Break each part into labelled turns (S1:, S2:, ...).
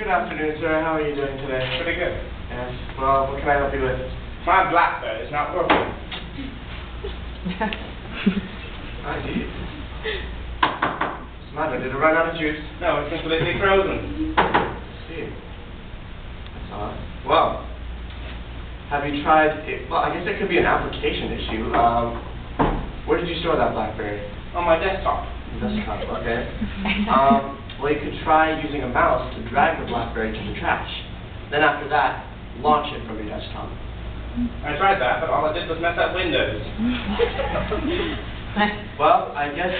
S1: afternoon, sir. How are you doing today?
S2: Pretty good.
S1: Yes. Well, what can I help you with?
S2: My BlackBerry is not working.
S1: I see. What's the matter? Did it run out of juice?
S2: No, it's completely frozen.
S1: I see. That's odd. Well, have you tried it? Well, I guess it could be an application issue. Where did you store that BlackBerry?
S2: On my desktop.
S1: Desktop, okay. Well, you could try using a mouse to drag the BlackBerry to the trash. Then after that, launch it from your desktop.
S2: I tried that, but all I did was mess up Windows.
S1: Well, I guess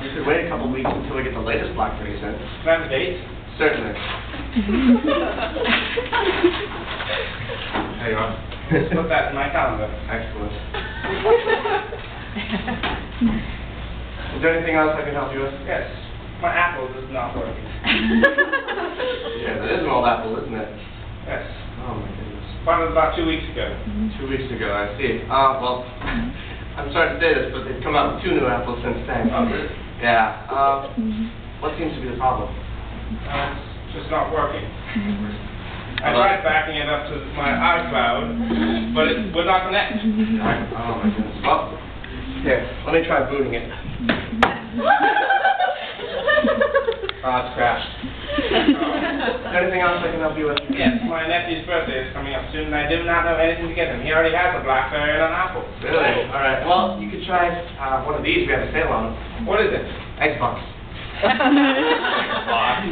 S1: you could wait a couple weeks until we get the latest BlackBerries in.
S2: Can I have a date?
S1: Certainly. There you are.
S2: Put that in my calendar.
S1: Excellent. Is there anything else I can help you with?
S2: Yes. My Apple is not working.
S1: Yeah, that is an old Apple, isn't it?
S2: Yes.
S1: Oh, my goodness.
S2: Bought it about 2 weeks ago.
S1: 2 weeks ago, I see. Well, I'm sorry to say this, but they've come out with 2 new Apples since then.
S2: Oh, really?
S1: Yeah. What seems to be the problem?
S2: It's just not working. I tried backing it up to my iCloud, but it would not connect.
S1: Oh, my goodness. Well, here, let me try booting it. It's crashed. Is there anything else I can help you with?
S2: Yes, my nephew's birthday is coming up soon, and I do not know anything to get him. He already has a BlackBerry and an Apple.
S1: Really? All right. Well, you could try one of these. We have a sale on them.
S2: What is it?
S1: Xbox.
S2: Xbox.